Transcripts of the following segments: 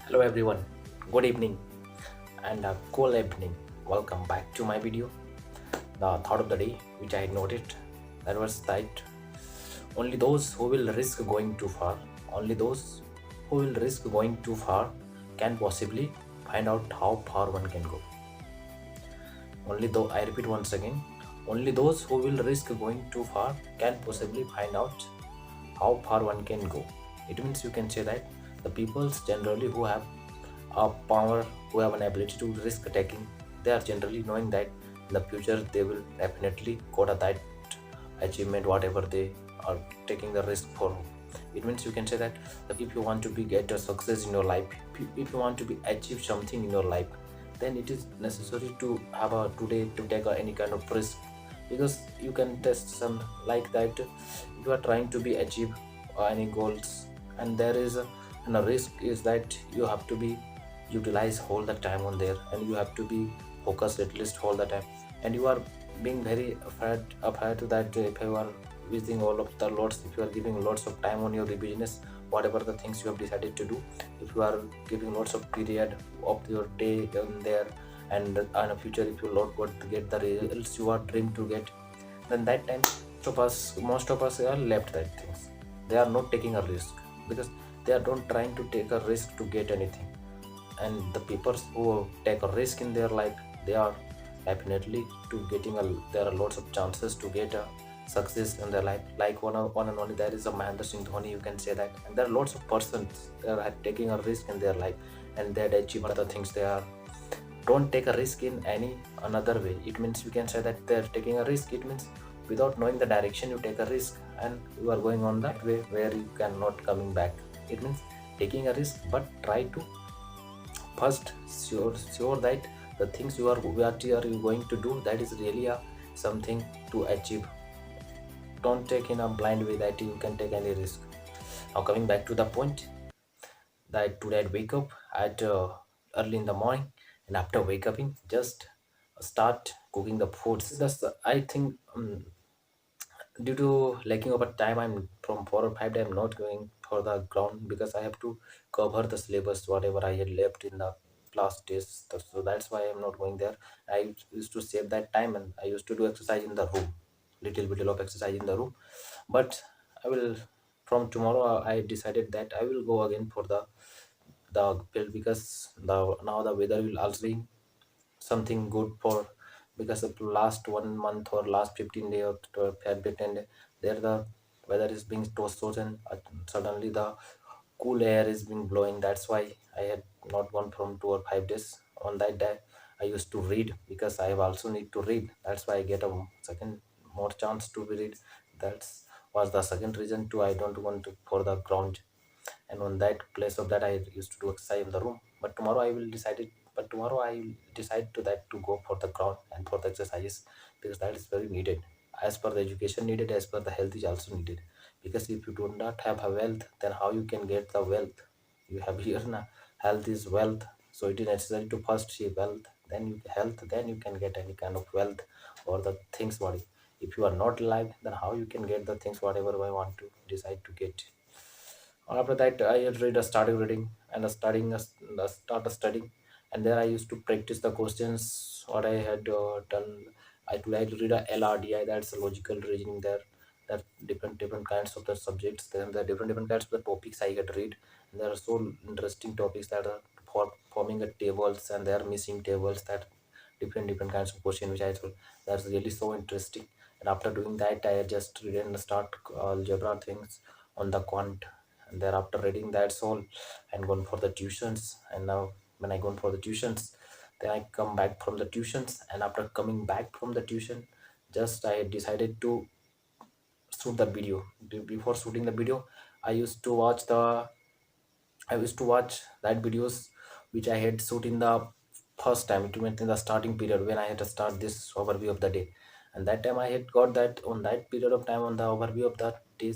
Hello everyone, good evening and a cool evening. Welcome back to my video. The thought of the day which I had noted, that was that only those who will risk going too far, only those who will risk going too far can possibly find out how far one can go. Only though, I repeat once again, only those who will risk going too far can possibly find out how far one can go. It means you can say that the peoples generally who have a power, who have an ability to risk taking, they are generally knowing that in the future they will definitely go to that achievement whatever they are taking the risk for. It means you can say that if you want to be get a success in your life, if you want to be achieve something in your life, then it is necessary to have a today to take any kind of risk, because you can test some like that if you are trying to be achieve any goals, and there is and a risk is that you have to be utilize all the time on there, and you have to be focused at least all the time, and you are being very afraid to that if you are visiting all of the lots, if you are giving lots of time on your business, whatever the things you have decided to do, if you are giving lots of period of your day on there, and in the future if you not got to get the results you are dream to get, then that time most of us are left that things. They are not taking a risk because they are not trying to take a risk to get anything. And the people who take a risk in their life, they are definitely to getting a, there are lots of chances to get a success in their life. Like one and only there is a Mahendra Singh Dhoni, you can say that, and there are lots of persons that are taking a risk in their life, and they achieve other things. They are don't take a risk in any another way. It means you can say that they're taking a risk. It means without knowing the direction you take a risk, and you are going on that way where you cannot coming back. It means taking a risk, but try to first sure that the things what you are going to do, that is really a something to achieve. Don't take in a blind way that you can take any risk. Now coming back to the point, that today I wake up at early in the morning, and after wake up just start cooking the foods. That's I think due to lacking of a time, I'm from 4 or 5 days I'm not going for the ground, because I have to cover the syllabus whatever I had left in the last days. So that's why I'm not going there. I used to save that time, and I used to do exercise in the room, little bit of exercise in the room. But I will, from tomorrow I decided that I will go again for the field, because the now the weather will also be something good for, because of last 1 month or last 15 day or 10 day, there the weather is being chosen. Suddenly the cool air is being blowing. That's why I had not gone from 2 or 5 days. On that day I used to read, because I have also need to read. That's why I get a second more chance to be read. That's was the second reason to I don't want to for the ground. And on that place of that I used to do exercise in the room. But tomorrow I will decide it, but tomorrow I will decide to that to go for the ground and for the exercises, because that is very needed. As per the education needed, as per the health is also needed. Because if you do not have a wealth, then how you can get the wealth? You have here now, health is wealth. So it is necessary to first see wealth, then you health, then you can get any kind of wealth or the things body. If you are not alive, then how you can get the things whatever I want to decide to get. After that, I had started reading and started studying, and there I used to practice the questions what I had done. I would like to read a LRDI, that's a logical reasoning there. That different kinds of the subjects. Then the different kinds of the topics I had read. And there are so interesting topics that are forming a tables, and they are missing tables, that different kinds of question which I thought that's really so interesting. And after doing that, I just read and start algebra things on the quant, and thereafter reading that's all, and gone for the tuitions. And now when I gone for the tuitions, then I come back from the tuitions, and after coming back from the tuition, just I decided to shoot the video. Before shooting the video, I used to watch the I used to watch that videos which I had shoot in the first time. It meant in the starting period when I had to start this overview of the day. And that time I had got that on that period of time on the overview of the day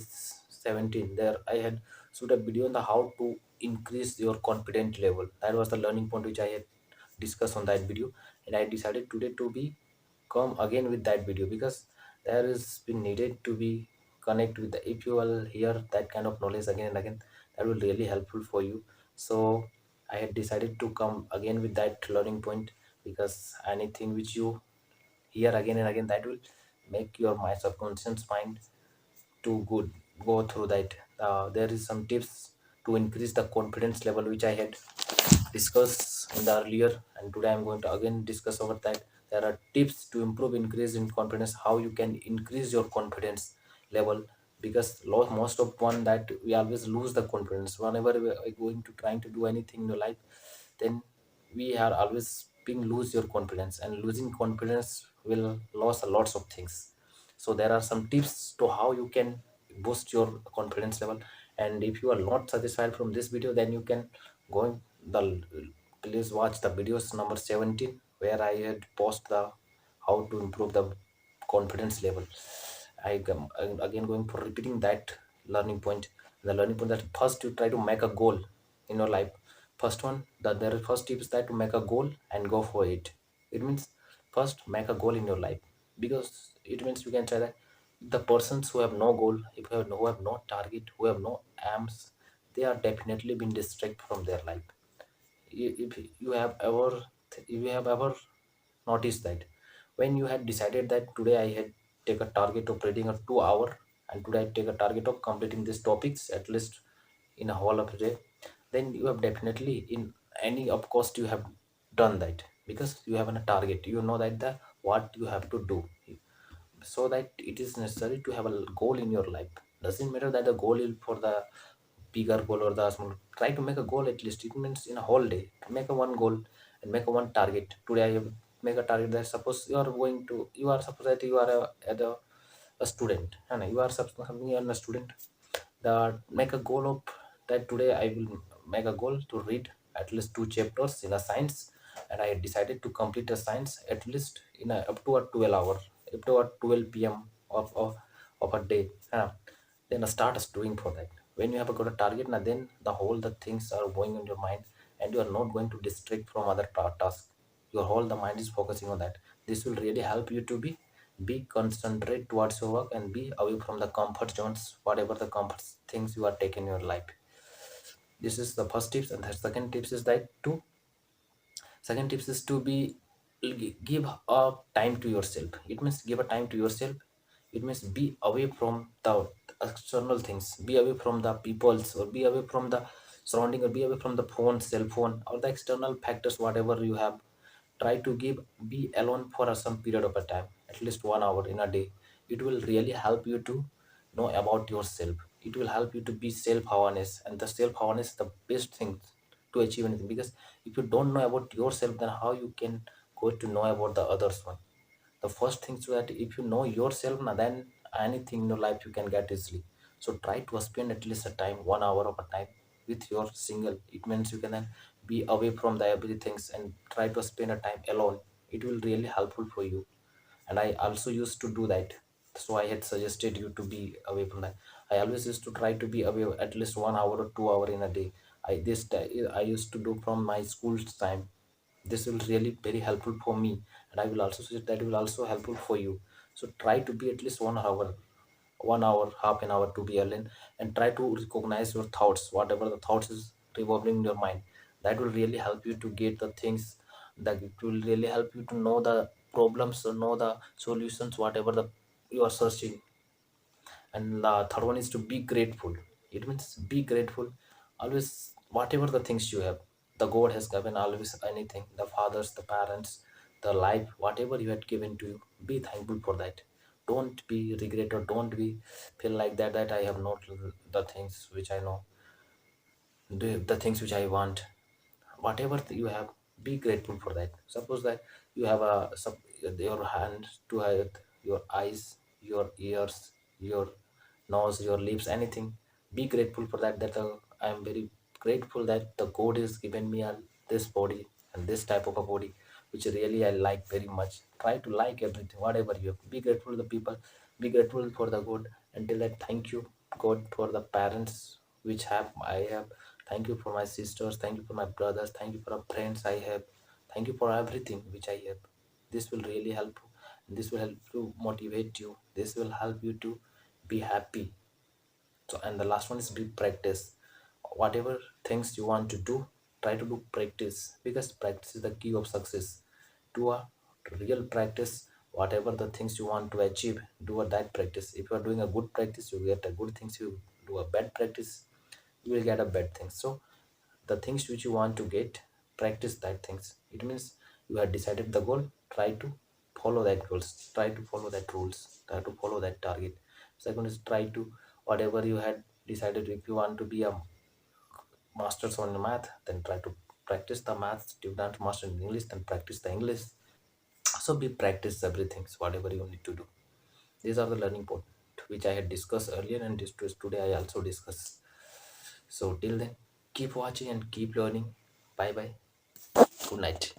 17. There I had shoot a video on the how to increase your confidence level. That was the learning point which I had discussed on that video. And I decided today to be come again with that video, because there is been needed to be connect with if you will hear that kind of knowledge again and again, that will really helpful for you. So I had decided to come again with that learning point, because anything which you hear again and again, that will make your my subconscious mind to good go through that. There is some tips to increase the confidence level which I had discussed in the earlier, and today I'm going to again discuss over that. There are tips to improve increase in confidence, how you can increase your confidence level, because most of one that we always lose the confidence whenever we are going to trying to do anything in your life. Then we are always being lose your confidence, and losing confidence will lose a lots of things. So there are some tips to how you can boost your confidence level. And if you are not satisfied from this video, then you can go in the please watch the videos number 17, where I had post the how to improve the confidence level. I'm again going for repeating that learning point. The learning point that first you try to make a goal in your life. First one, that there first tip is that to make a goal and go for it. It means first make a goal in your life, because it means you can try that the persons who have no goal, if who have no target, who have no aims, they are definitely been distracted from their life. If you have ever, if you have ever noticed that when you had decided that today I had take a target of reading a 2 hour, and today I take a target of completing these topics at least in a whole of the day, then you have definitely in any of cost you have done that, because you have a target, you know that the what you have to do. So that it is necessary to have a goal in your life. Doesn't matter that the goal is for the bigger goal or the small. Try to make a goal at least. It means in a whole day make a one goal and make a one target. Today I make a target that suppose you are going to, you are suppose that you are a student, and you are something, you are a student, that make a goal of that today I will make a goal to read at least two chapters in a science, and I decided to complete a science at least in a, up to a 12 hour, up to a 12 p.m. of a day. Then start us doing for that. When you have got a target now, then the whole the things are going in your mind, and you are not going to distract from other tasks. Your whole the mind is focusing on that. This will really help you to be concentrate towards your work and be away from the comfort zones, whatever the comfort things you are taking in your life. This is the first tips. And the second tips is that to second tips is to be give a time to yourself. It means give a time to yourself. It means be away from the external things, be away from the peoples, or be away from the surrounding, or be away from the phone, cell phone, or the external factors, whatever you have. Try to give be alone for some period of a time, at least 1 hour in a day. It will really help you to know about yourself. It will help you to be self-awareness, and the self-awareness is the best thing to achieve anything, because if you don't know about yourself, then how you can go to know about the others one. The first thing is that if you know yourself now, then anything in your life you can get easily. So try to spend at least a time, 1 hour of a time with your single. It means you can then be away from the everything and try to spend a time alone. It will really helpful for you. And I also used to do that. So I had suggested you to be away from that. I always used to try to be away at least 1 hour or 2 hour in a day. I used to do from my school time. This will really very helpful for me, and I will also suggest that will also helpful for you. So try to be at least 1 hour, 1 hour, half an hour to be alone, and try to recognize your thoughts, whatever the thoughts is revolving in your mind. That will really help you to get the things, that it will really help you to know the problems or know the solutions, whatever the you are searching. And the third one is to be grateful. It means be grateful always, whatever the things you have, the god has given always anything, the fathers, the parents, the life, whatever you had given to you, be thankful for that. Don't be regret, or don't be feel like that I have not the things which I know, the things which I want. Whatever you have, be grateful for that. Suppose that you have your hand to earth, your eyes, your ears, your nose, your lips, anything. Be grateful for that. I am very grateful that the god has given me this body and this type of a body, which really I like very much. Try to like everything, whatever you have. Be grateful to the people, be grateful for the god, and tell that thank you god for the parents which have I have. Thank you for my sisters, thank you for my brothers, thank you for the friends I have. Thank you for everything which I have. This will really help you. This will help to motivate you. This will help you to be happy. So, and the last one is be practice. Whatever things you want to do, try to do practice, because practice is the key of success. Do a real practice. Whatever the things you want to achieve, do a that practice. If you are doing a good practice, you get a good things. You do a bad practice, you will get a bad thing. So the things which you want to get, practice that things. It means you have decided the goal, try to follow that goals, try to follow that rules, try to follow that target. Second is try to, whatever you had decided, if you want to be a masters on math, then try to practice the maths. If you want to master in English, then practice the English. So be practice everything, so whatever you need to do. These are the learning point which I had discussed earlier, and today I also discuss. So till then, keep watching and keep learning. Bye bye. Good night.